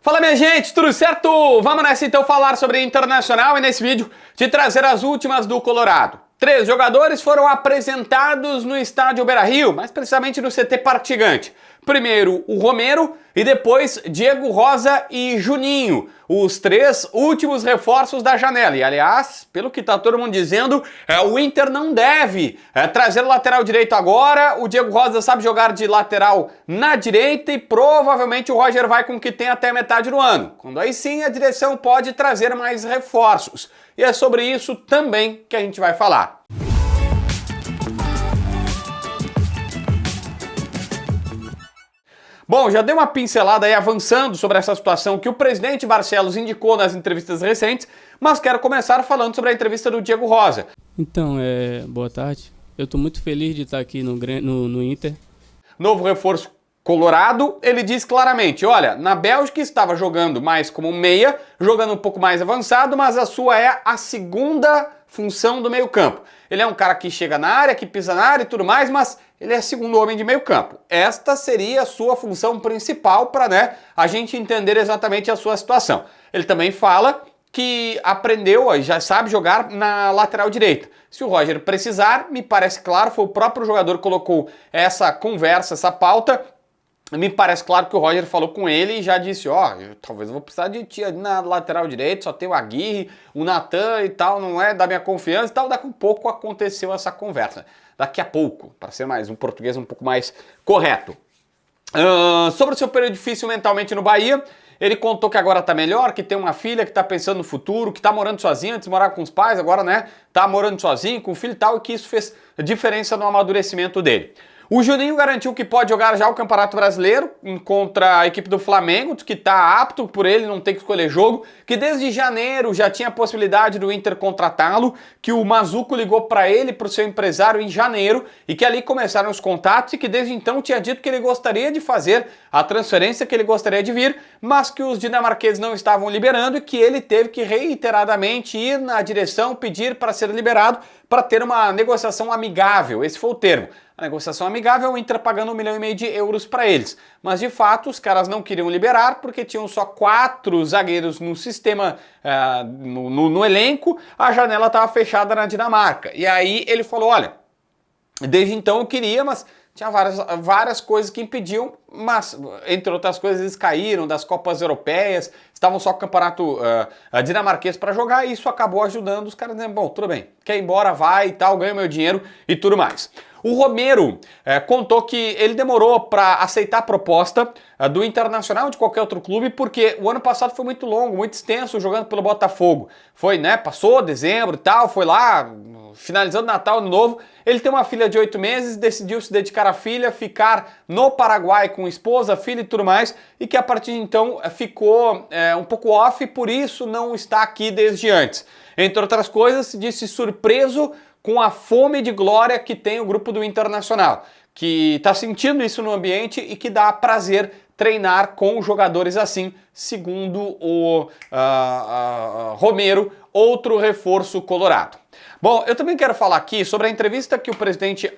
Fala minha gente, tudo certo? Vamos nessa então falar sobre Internacional e nesse vídeo te trazer as últimas do Colorado. 3 jogadores foram apresentados no estádio Beira-Rio, mais precisamente no CT Parque Gigante. Primeiro o Romero e depois Diego Rosa e Juninho, os 3 últimos reforços da janela. E aliás, pelo que tá todo mundo dizendo, o Inter não deve trazer o lateral direito agora. O Diego Rosa sabe jogar de lateral na direita e provavelmente o Roger vai com o que tem até metade do ano. Quando aí sim a direção pode trazer mais reforços. E é sobre isso também que a gente vai falar. Bom, já dei uma pincelada aí avançando sobre essa situação que o presidente Barcelos indicou nas entrevistas recentes, mas quero começar falando sobre a entrevista do Diego Rosa. Então, boa tarde. Eu estou muito feliz de estar aqui no Inter. Novo reforço colorado, ele diz claramente, olha, na Bélgica estava jogando mais como meia, jogando um pouco mais avançado, mas a sua é a segunda função do meio campo. Ele é um cara que chega na área, que pisa na área e tudo mais, mas ele é segundo homem de meio campo. Esta seria a sua função principal para, a gente entender exatamente a sua situação. Ele também fala que aprendeu, já sabe jogar na lateral direita. Se o Roger precisar, me parece claro, foi o próprio jogador que colocou essa conversa, essa pauta. Me parece claro que o Roger falou com ele e já disse, talvez eu vou precisar de ti na lateral direita, só tem o Aguirre, o Natan e tal, não é da minha confiança e tal. Daqui a pouco aconteceu essa conversa. Daqui a pouco, para ser mais um português um pouco mais correto. Sobre o seu período difícil mentalmente no Bahia, ele contou que agora tá melhor, que tem uma filha que tá pensando no futuro, que tá morando sozinho, antes morava com os pais, agora, tá morando sozinho, com o filho e tal, e que isso fez diferença no amadurecimento dele. O Juninho garantiu que pode jogar já o Campeonato Brasileiro contra a equipe do Flamengo, que está apto por ele, não tem que escolher jogo, que desde janeiro já tinha a possibilidade do Inter contratá-lo, que o Mazuco ligou para ele, para o seu empresário em janeiro, e que ali começaram os contatos e que desde então tinha dito que ele gostaria de fazer a transferência, que ele gostaria de vir, mas que os dinamarqueses não estavam liberando e que ele teve que reiteradamente ir na direção, pedir para ser liberado, para ter uma negociação amigável. Esse foi o termo. A negociação amigável, o Inter pagando 1,5 milhão de euros para eles. Mas de fato os caras não queriam liberar porque tinham só 4 zagueiros no sistema, no elenco, a janela estava fechada na Dinamarca. E aí ele falou, olha, desde então eu queria, mas tinha várias coisas que impediam, mas, entre outras coisas, eles caíram das Copas Europeias, estavam só com o campeonato dinamarquês para jogar, e isso acabou ajudando os caras dizendo, bom, tudo bem, quer ir embora, vai e tal, ganha meu dinheiro e tudo mais. O Romero contou que ele demorou para aceitar a proposta do Internacional de qualquer outro clube, porque o ano passado foi muito longo, muito extenso jogando pelo Botafogo. Foi, passou dezembro e tal, foi lá, finalizando Natal, Ano Novo. Ele tem uma filha de 8 meses, decidiu se dedicar à filha, ficar no Paraguai com esposa, filha e tudo mais, e que a partir de então ficou um pouco off e por isso não está aqui desde antes. Entre outras coisas, disse surpreso com a fome de glória que tem o grupo do Internacional, que está sentindo isso no ambiente e que dá prazer treinar com jogadores assim, segundo o Romero, outro reforço colorado. Bom, eu também quero falar aqui sobre a entrevista que o presidente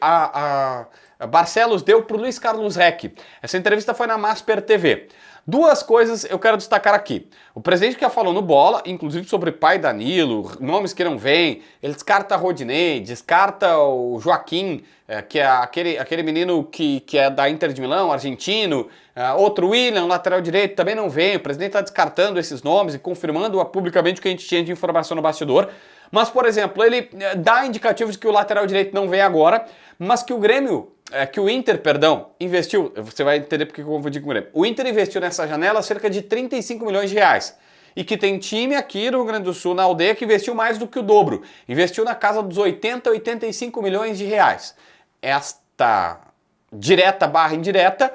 Barcelos deu para o Luiz Carlos Reck. Essa entrevista foi na Masper TV. 2 coisas eu quero destacar aqui. O presidente que já falou no Bola, inclusive sobre pai Danilo, nomes que não vêm, ele descarta Rodinei, descarta o Joaquim, que é aquele menino que é da Inter de Milão, argentino, outro William, lateral direito, também não vem. O presidente está descartando esses nomes e confirmando publicamente o que a gente tinha de informação no bastidor. Mas, por exemplo, ele dá indicativos de que o lateral direito não vem agora, mas que o Inter, investiu, você vai entender porque eu confundi com o Grêmio. O Inter investiu nessa janela cerca de 35 milhões de reais. E que tem time aqui no Rio Grande do Sul, na aldeia, que investiu mais do que o dobro. Investiu na casa dos 80, 85 milhões de reais. Esta direta barra indireta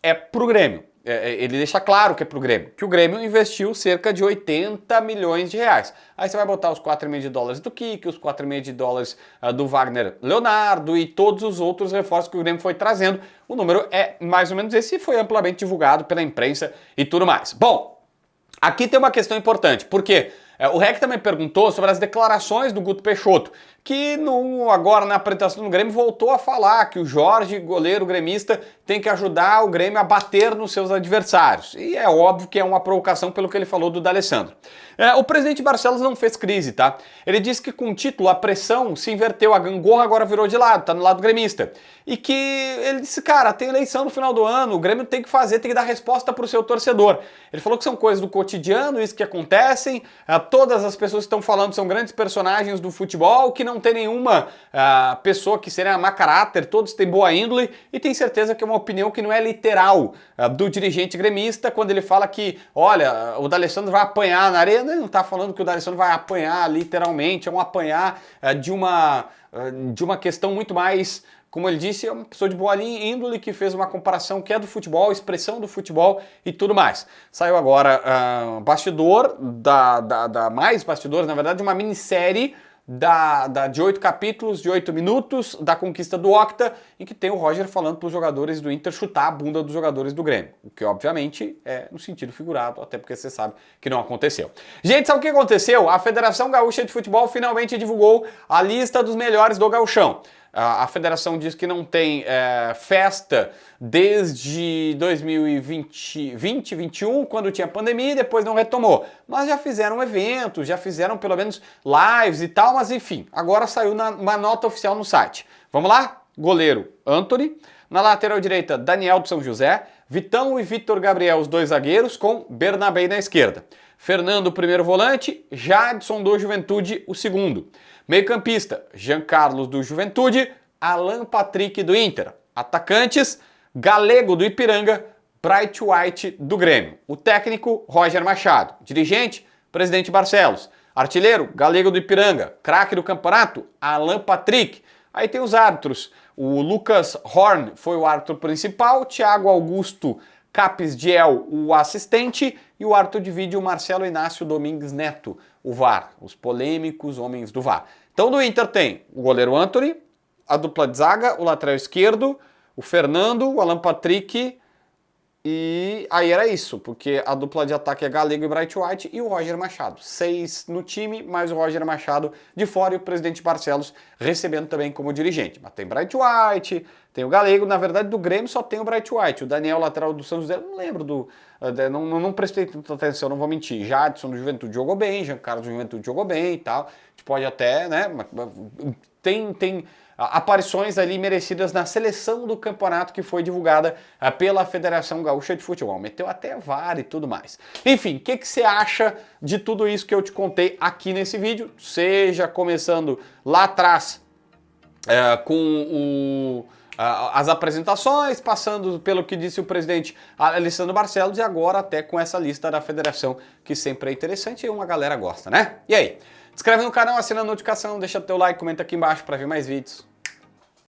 é pro Grêmio. Ele deixa claro que é pro Grêmio, que o Grêmio investiu cerca de 80 milhões de reais. Aí você vai botar os 4,5 milhões de dólares do Kik, os 4,5 milhões de dólares do Wagner Leonardo e todos os outros reforços que o Grêmio foi trazendo. O número é mais ou menos esse e foi amplamente divulgado pela imprensa e tudo mais. Bom, aqui tem uma questão importante, porque o Reck também perguntou sobre as declarações do Guto Peixoto, que agora na apresentação do Grêmio voltou a falar que o Jorge, goleiro gremista, tem que ajudar o Grêmio a bater nos seus adversários. E é óbvio que é uma provocação pelo que ele falou do D'Alessandro. O presidente Barcelos não fez crise, tá? Ele disse que com o título a pressão se inverteu, a gangorra agora virou de lado, tá no lado gremista. E que ele disse, cara, tem eleição no final do ano, o Grêmio tem que dar resposta pro seu torcedor. Ele falou que são coisas do cotidiano, isso que acontecem, todas as pessoas que estão falando são grandes personagens do futebol, que não tem nenhuma pessoa que seja má caráter, todos têm boa índole, e tem certeza que é uma opinião que não é literal do dirigente gremista, quando ele fala que, olha, o D'Alessandro vai apanhar na arena, ele não está falando que o D'Alessandro vai apanhar literalmente, é um apanhar de uma questão muito mais, como ele disse, é uma pessoa de boa índole que fez uma comparação que é do futebol, expressão do futebol e tudo mais. Saiu agora bastidor, mais bastidores, na verdade, de uma minissérie de 8 capítulos, de 8 minutos, da conquista do Octa, em que tem o Roger falando para os jogadores do Inter chutar a bunda dos jogadores do Grêmio. O que, obviamente, é no sentido figurado, até porque você sabe que não aconteceu. Gente, sabe o que aconteceu? A Federação Gaúcha de Futebol finalmente divulgou a lista dos melhores do gauchão. A federação diz que não tem festa desde 2020-21, quando tinha pandemia, e depois não retomou. Mas já fizeram eventos, já fizeram pelo menos lives e tal, mas enfim, agora saiu uma nota oficial no site. Vamos lá? Goleiro Antony, na lateral direita Daniel do São José, Vitão e Vitor Gabriel, os dois zagueiros, com Bernabé na esquerda. Fernando, o primeiro volante, Jadson do Juventude, o segundo. Meio-campista, Jean Carlos do Juventude, Alan Patrick do Inter. Atacantes, Galego do Ipiranga, Bright White do Grêmio. O técnico, Roger Machado. Dirigente, presidente Barcelos. Artilheiro, Galego do Ipiranga. Craque do campeonato, Alan Patrick. Aí tem os árbitros. O Lucas Horn foi o árbitro principal, Thiago Augusto Capes Diel, o assistente, e o árbitro de vídeo, Marcelo Inácio Domingues Neto, o VAR, os polêmicos homens do VAR. Então do Inter tem o goleiro Antony, a dupla de zaga, o lateral esquerdo, o Fernando, o Alan Patrick, e aí era isso, porque a dupla de ataque é Galego e Bright White e o Roger Machado. 6 no time, mais o Roger Machado de fora e o presidente Barcelos recebendo também como dirigente. Mas tem Bright White, tem o Galego, na verdade do Grêmio só tem o Bright White. O Daniel, lateral do São José, não lembro não prestei tanta atenção, não vou mentir. Jadson do Juventude jogou bem, Jean Carlos do Juventude jogou bem e tal. A gente pode até, né, tem aparições ali merecidas na seleção do campeonato que foi divulgada pela Federação Gaúcha de Futebol. Meteu até VAR e tudo mais. Enfim, o que você acha de tudo isso que eu te contei aqui nesse vídeo? Seja começando lá atrás com as apresentações, passando pelo que disse o presidente Alessandro Barcelos e agora até com essa lista da federação, que sempre é interessante e uma galera gosta, né? E aí? Se inscreve no canal, assina a notificação, deixa teu like, comenta aqui embaixo para ver mais vídeos.